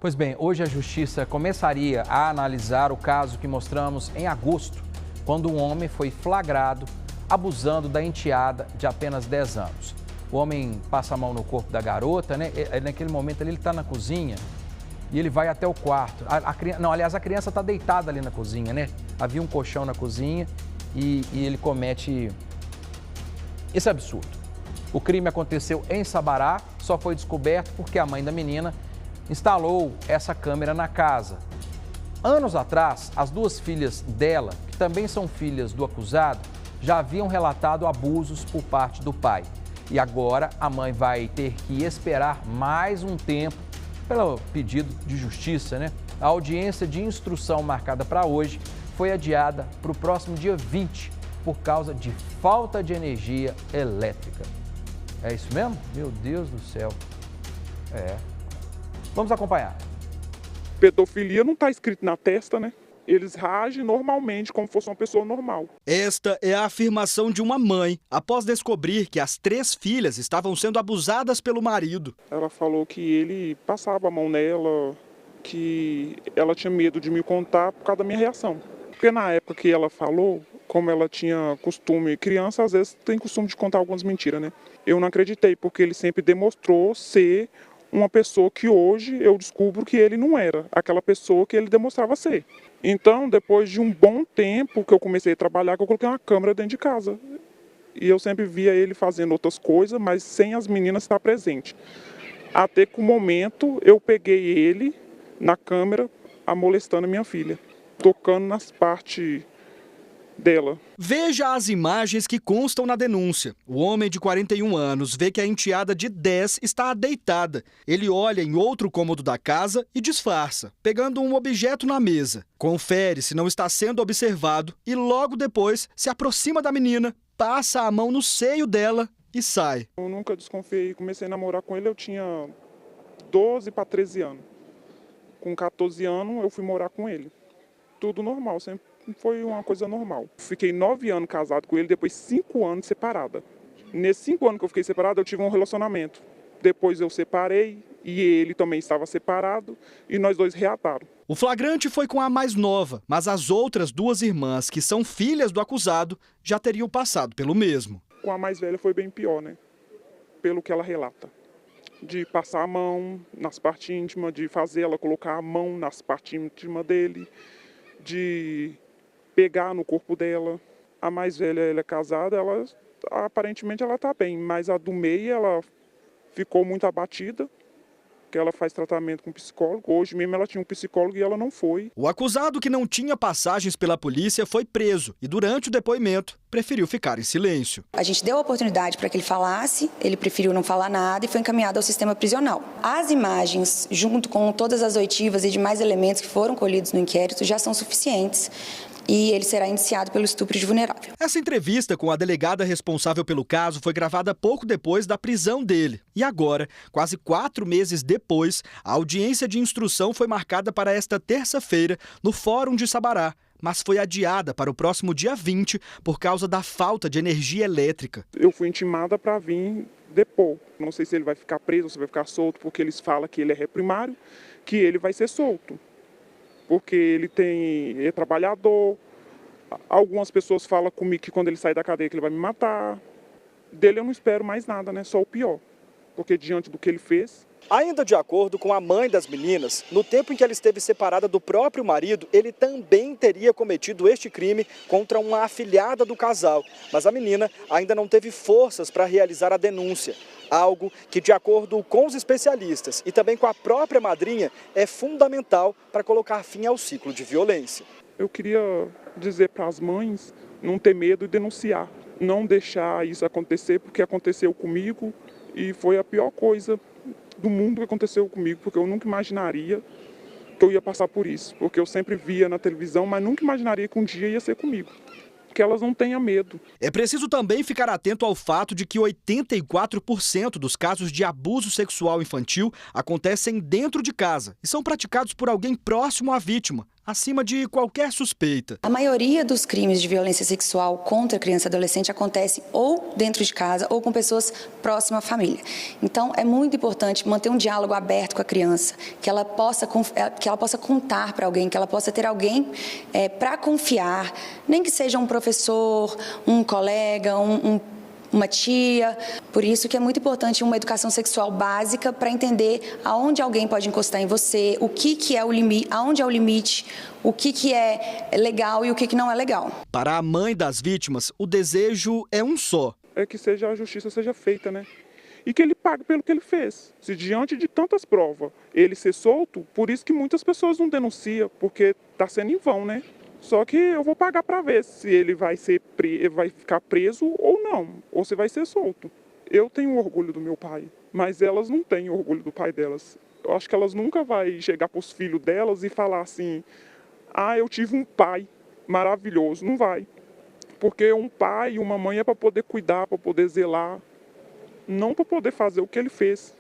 Pois bem, hoje a Justiça começaria a analisar o caso que mostramos em agosto, quando um homem foi flagrado abusando da enteada de apenas 10 anos. O homem passa a mão no corpo da garota, né? Naquele momento ali ele está na cozinha e ele vai até o quarto. A criança está deitada ali na cozinha, né? Havia um colchão na cozinha e ele comete esse absurdo. O crime aconteceu em Sabará, só foi descoberto porque a mãe da menina instalou essa câmera na casa. Anos atrás, as duas filhas dela, que também são filhas do acusado, já haviam relatado abusos por parte do pai. E agora a mãe vai ter que esperar mais um tempo pelo pedido de justiça, né? A audiência de instrução marcada para hoje foi adiada para o próximo dia 20 por causa de falta de energia elétrica. É isso mesmo? Meu Deus do céu. Vamos acompanhar. Pedofilia não está escrito na testa, né? Eles agem normalmente como se fosse uma pessoa normal. Esta é a afirmação de uma mãe, após descobrir que as 3 filhas estavam sendo abusadas pelo marido. Ela falou que ele passava a mão nela, que ela tinha medo de me contar por causa da minha reação. Porque na época que ela falou, como ela tinha costume, criança às vezes tem costume de contar algumas mentiras, né? Eu não acreditei, porque ele sempre demonstrou ser uma pessoa que hoje eu descubro que ele não era, aquela pessoa que ele demonstrava ser. Então, depois de um bom tempo que eu comecei a trabalhar, que eu coloquei uma câmera dentro de casa. E eu sempre via ele fazendo outras coisas, mas sem as meninas estar presentes. Até que o momento eu peguei ele na câmera, molestando a minha filha, tocando nas partes dela. Veja as imagens que constam na denúncia. O homem de 41 anos vê que a enteada de 10 está deitada. Ele olha em outro cômodo da casa e disfarça, pegando um objeto na mesa. Confere se não está sendo observado e logo depois se aproxima da menina, passa a mão no seio dela e sai. Eu nunca desconfiei. Comecei a namorar com ele, eu tinha 12 para 13 anos. Com 14 anos eu fui morar com ele. Tudo normal, sempre foi uma coisa normal. Fiquei 9 anos casado com ele, depois 5 anos separada. Nesses 5 anos que eu fiquei separada, eu tive um relacionamento. Depois eu separei e ele também estava separado e nós dois reataram. O flagrante foi com a mais nova, mas as outras 2 irmãs, que são filhas do acusado, já teriam passado pelo mesmo. Com a mais velha foi bem pior, né? Pelo que ela relata. De passar a mão nas partes íntimas, de fazer ela colocar a mão nas partes íntimas dele, de pegar no corpo dela. A mais velha, ela é casada, aparentemente ela está bem, mas a do meio, ela ficou muito abatida, que ela faz tratamento com psicólogo. Hoje mesmo ela tinha um psicólogo e ela não foi. O acusado, que não tinha passagens pela polícia, foi preso e durante o depoimento preferiu ficar em silêncio. A gente deu a oportunidade para que ele falasse, ele preferiu não falar nada e foi encaminhado ao sistema prisional. As imagens, junto com todas as oitivas e demais elementos que foram colhidos no inquérito, já são suficientes e ele será indiciado pelo estupro de vulnerável. Essa entrevista com a delegada responsável pelo caso foi gravada pouco depois da prisão dele. E agora, quase 4 meses depois, a audiência de instrução foi marcada para esta terça-feira no Fórum de Sabará, mas foi adiada para o próximo dia 20 por causa da falta de energia elétrica. Eu fui intimada para vir depor. Não sei se ele vai ficar preso ou se vai ficar solto, porque eles falam que ele é réprimário, que ele vai ser solto. Porque ele é trabalhador. Algumas pessoas falam comigo que quando ele sair da cadeia que ele vai me matar. Dele eu não espero mais nada, né? Só o pior. Porque diante do que ele fez... Ainda de acordo com a mãe das meninas, no tempo em que ela esteve separada do próprio marido, ele também teria cometido este crime contra uma afilhada do casal. Mas a menina ainda não teve forças para realizar a denúncia. Algo que, de acordo com os especialistas e também com a própria madrinha, é fundamental para colocar fim ao ciclo de violência. Eu queria dizer para as mães não ter medo e denunciar. Não deixar isso acontecer, porque aconteceu comigo e foi a pior coisa do mundo que aconteceu comigo, porque eu nunca imaginaria que eu ia passar por isso. Porque eu sempre via na televisão, mas nunca imaginaria que um dia ia ser comigo. Que elas não tenham medo. É preciso também ficar atento ao fato de que 84% dos casos de abuso sexual infantil acontecem dentro de casa e são praticados por alguém próximo à vítima, acima de qualquer suspeita. A maioria dos crimes de violência sexual contra criança e adolescente acontece ou dentro de casa ou com pessoas próximas à família. Então, é muito importante manter um diálogo aberto com a criança, que ela possa contar para alguém, que ela possa ter alguém para confiar, nem que seja um professor, um colega, uma tia. Por isso que é muito importante uma educação sexual básica para entender aonde alguém pode encostar em você, o que é o limite, aonde é o limite, o que é legal e o que não é legal. Para a mãe das vítimas, o desejo é um só. É que a justiça seja feita, né? E que ele pague pelo que ele fez. Se diante de tantas provas ele ser solto, por isso que muitas pessoas não denunciam, porque está sendo em vão, né? Só que eu vou pagar para ver se ele vai ficar preso ou não, ou se vai ser solto. Eu tenho orgulho do meu pai, mas elas não têm orgulho do pai delas. Eu acho que elas nunca vão chegar para os filhos delas e falar assim: ah, eu tive um pai maravilhoso. Não vai. Porque um pai e uma mãe é para poder cuidar, para poder zelar, não para poder fazer o que ele fez.